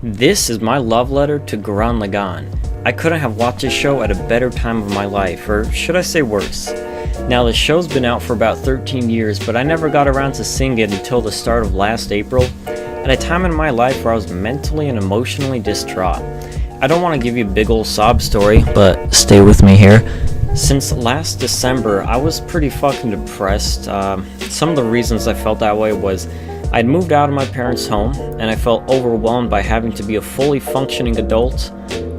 This is my love letter to Gurren Laggan. I couldn't have watched this show at a better time of my life, or should I say worse. Now the show's been out for about 13 years, but I never got around to seeing it until the start of last April, at a time in my life where I was mentally and emotionally distraught. I don't want to give you a big old sob story, but stay with me here. Since last December, I was pretty fucking depressed. Some of the reasons I felt that way was I'd moved out of my parents' home, and I felt overwhelmed by having to be a fully functioning adult.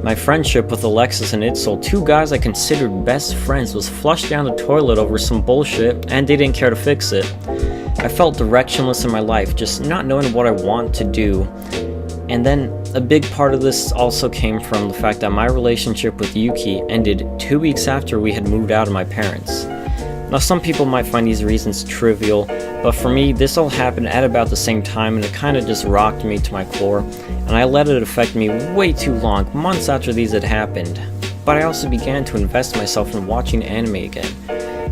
My friendship with Alexis and Itzel, two guys I considered best friends, was flushed down the toilet over some bullshit, and they didn't care to fix it. I felt directionless in my life, just not knowing what I want to do. And then a big part of this also came from the fact that my relationship with Yuki ended 2 weeks after we had moved out of my parents. Now some people might find these reasons trivial, but for me this all happened at about the same time, and it kinda just rocked me to my core, and I let it affect me way too long, months after these had happened. But I also began to invest myself in watching anime again.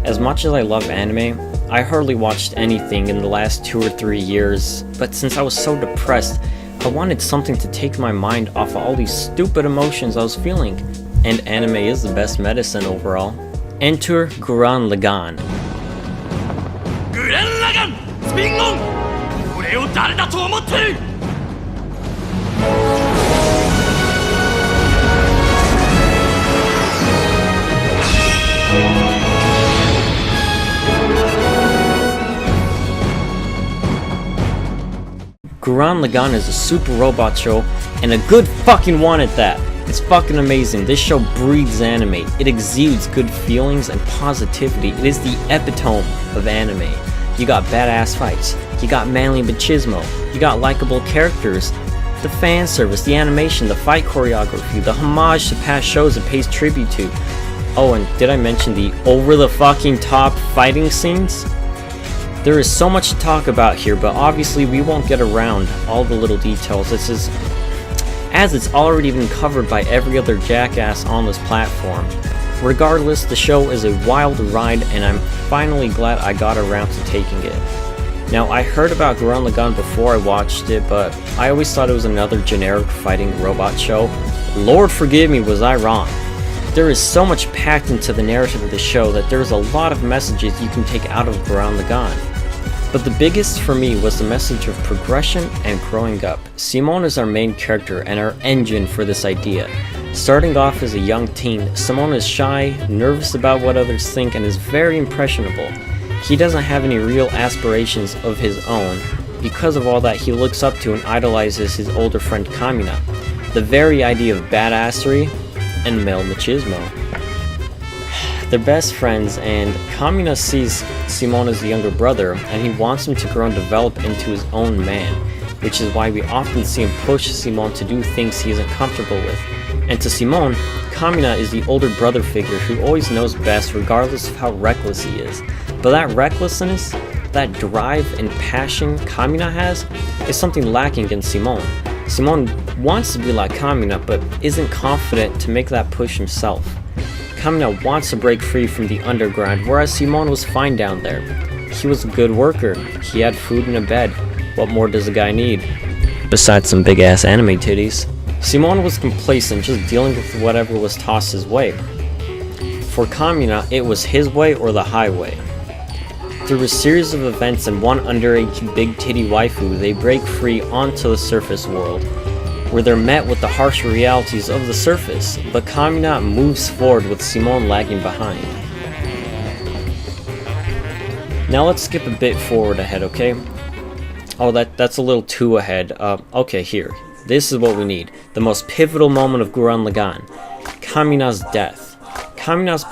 As much as I love anime, I hardly watched anything in the last 2 or 3 years, but since I was so depressed, I wanted something to take my mind off of all these stupid emotions I was feeling, and anime is the best medicine overall. Enter Gurren Laggan. Gurren Laggan! Spingon! 俺を誰だと思ってる! Gurren Laggan is a super robot show, and a good fucking one at that. It's fucking amazing. This show breathes anime. It exudes good feelings and positivity. It is the epitome of anime. You got badass fights. You got manly machismo. You got likable characters. The fan service, the animation, the fight choreography, the homage to past shows it pays tribute to. Oh, and did I mention the over-the-fucking-top fighting scenes? There is so much to talk about here, but obviously we won't get around all the little details. As it's already been covered by every other jackass on this platform. Regardless, the show is a wild ride, and I'm finally glad I got around to taking it. Now, I heard about Gurren Laggan before I watched it, but I always thought it was another generic fighting robot show. Lord forgive me, was I wrong. There is so much packed into the narrative of the show that there's a lot of messages you can take out of Gurren Laggan. But the biggest for me was the message of progression and growing up. Simone is our main character and our engine for this idea. Starting off as a young teen, Simone is shy, nervous about what others think, and is very impressionable. He doesn't have any real aspirations of his own. Because of all that, he looks up to and idolizes his older friend Kamina, the very idea of badassery and male machismo. They're best friends, and Kamina sees Simone as the younger brother, and he wants him to grow and develop into his own man, which is why we often see him push Simone to do things he isn't comfortable with. And to Simone, Kamina is the older brother figure who always knows best regardless of how reckless he is. But that recklessness, that drive and passion Kamina has, is something lacking in Simone. Simone wants to be like Kamina, but isn't confident to make that push himself. Kamina wants to break free from the underground, whereas Simone was fine down there. He was a good worker. He had food and a bed. What more does a guy need? Besides some big-ass anime titties. Simone was complacent, just dealing with whatever was tossed his way. For Kamina, it was his way or the highway. Through a series of events and one underage big-titty waifu, they break free onto the surface world, where they're met with the harsh realities of the surface, but Kamina moves forward with Simone lagging behind. Now let's skip a bit forward ahead, okay? Oh, that's a little too ahead. Okay, here. This is what we need. The most pivotal moment of Gurren Laggan. Kamina's death. Kamina's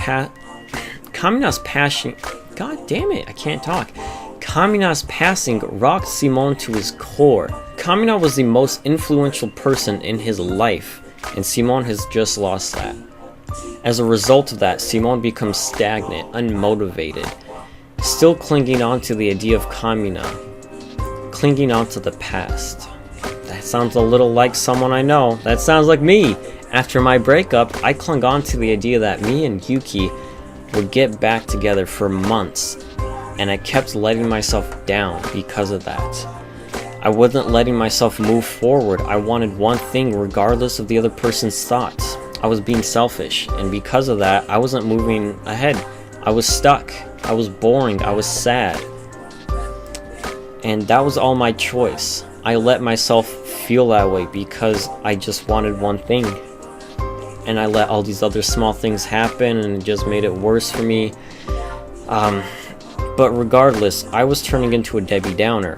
passion... God damn it, I can't talk. Kamina's passing rocked Simone to his core. Kamina was the most influential person in his life, and Simone has just lost that. As a result of that, Simone becomes stagnant, unmotivated, still clinging on to the idea of Kamina, clinging on to the past. That sounds a little like someone I know. That sounds like me! After my breakup, I clung on to the idea that me and Yuki would get back together for months, and I kept letting myself down because of that. I wasn't letting myself move forward. I wanted one thing regardless of the other person's thoughts. I was being selfish, and because of that, I wasn't moving ahead. I was stuck. I was boring. I was sad. And that was all my choice. I let myself feel that way because I just wanted one thing. And I let all these other small things happen, and it just made it worse for me. But regardless, I was turning into a Debbie Downer.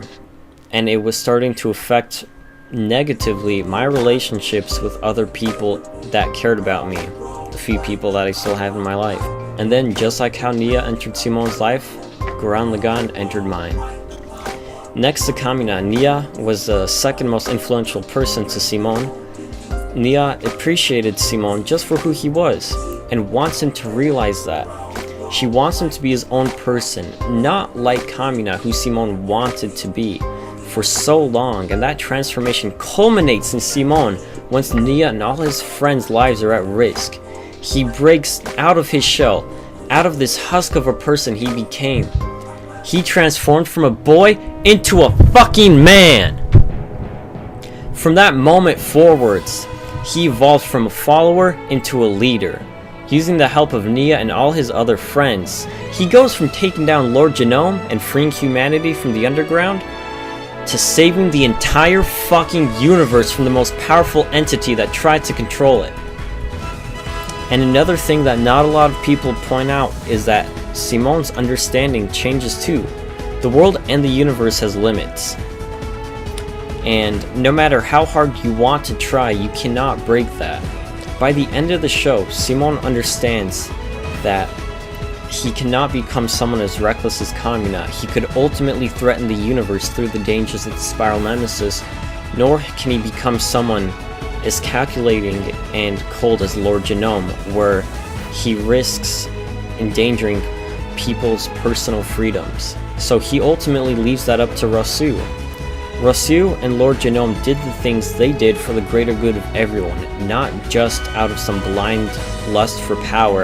And it was starting to affect negatively my relationships with other people that cared about me, the few people that I still have in my life. And then, just like how Nia entered Simon's life, Gurren Laggan entered mine. Next to Kamina, Nia was the second most influential person to Simon. Nia appreciated Simon just for who he was, and wants him to realize that. She wants him to be his own person, not like Kamina, who Simon wanted to be for so long, and that transformation culminates in Simon once Nia and all his friends' lives are at risk. He breaks out of his shell, out of this husk of a person he became. He transformed from a boy into a fucking man! From that moment forwards, he evolved from a follower into a leader. Using the help of Nia and all his other friends, he goes from taking down Lord Genome and freeing humanity from the underground to saving the entire fucking universe from the most powerful entity that tried to control it. And another thing that not a lot of people point out is that Simon's understanding changes too. The world and the universe has limits. And no matter how hard you want to try, you cannot break that. By the end of the show, Simon understands that he cannot become someone as reckless as Kamina. He could ultimately threaten the universe through the dangers of the Spiral Nemesis, nor can he become someone as calculating and cold as Lord Genome, where he risks endangering people's personal freedoms. So he ultimately leaves that up to Rosu. Rosu and Lord Genome did the things they did for the greater good of everyone, not just out of some blind lust for power.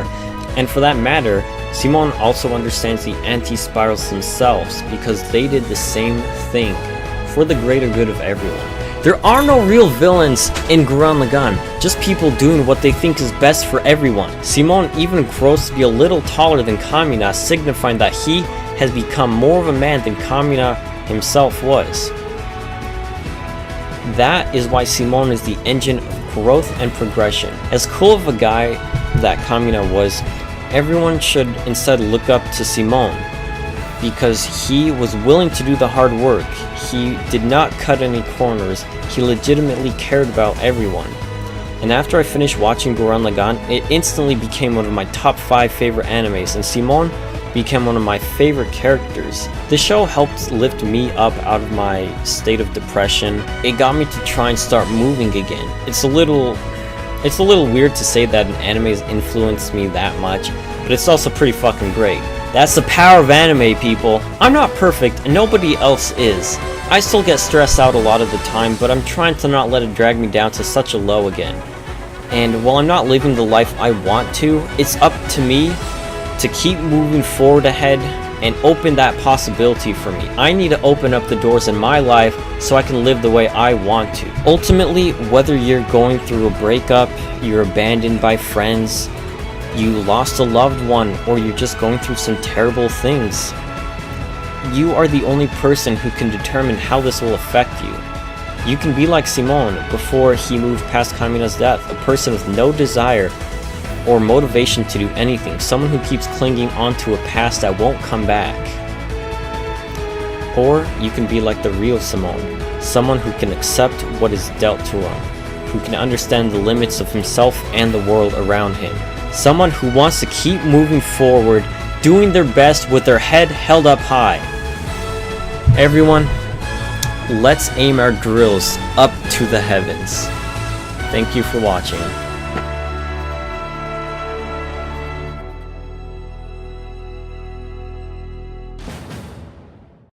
And for that matter, Simon also understands the anti-spirals themselves, because they did the same thing for the greater good of everyone. There are no real villains in Gurren Laggan, just people doing what they think is best for everyone. Simon even grows to be a little taller than Kamina, signifying that he has become more of a man than Kamina himself was. That is why Simon is the engine of growth and progression. As cool of a guy that Kamina was, everyone should instead look up to Simon, because he was willing to do the hard work. He did not cut any corners. He legitimately cared about everyone. And after I finished watching Gurren Laggan, it instantly became one of my top 5 favorite animes, and Simon became one of my favorite characters. The show helped lift me up out of my state of depression. It got me to try and start moving again. It's a little weird to say that an anime has influenced me that much, but it's also pretty fucking great. That's the power of anime, people. I'm not perfect, and nobody else is. I still get stressed out a lot of the time, but I'm trying to not let it drag me down to such a low again. And while I'm not living the life I want to, it's up to me to keep moving forward ahead and open that possibility for me. I need to open up the doors in my life so I can live the way I want to. Ultimately, whether you're going through a breakup, you're abandoned by friends, you lost a loved one, or you're just going through some terrible things, you are the only person who can determine how this will affect you. You can be like Simon before he moved past Kamina's death, a person with no desire or motivation to do anything, someone who keeps clinging onto a past that won't come back. Or you can be like the real Simon, someone who can accept what is dealt to him, who can understand the limits of himself and the world around him, someone who wants to keep moving forward, doing their best with their head held up high. Everyone, let's aim our drills up to the heavens. Thank you for watching.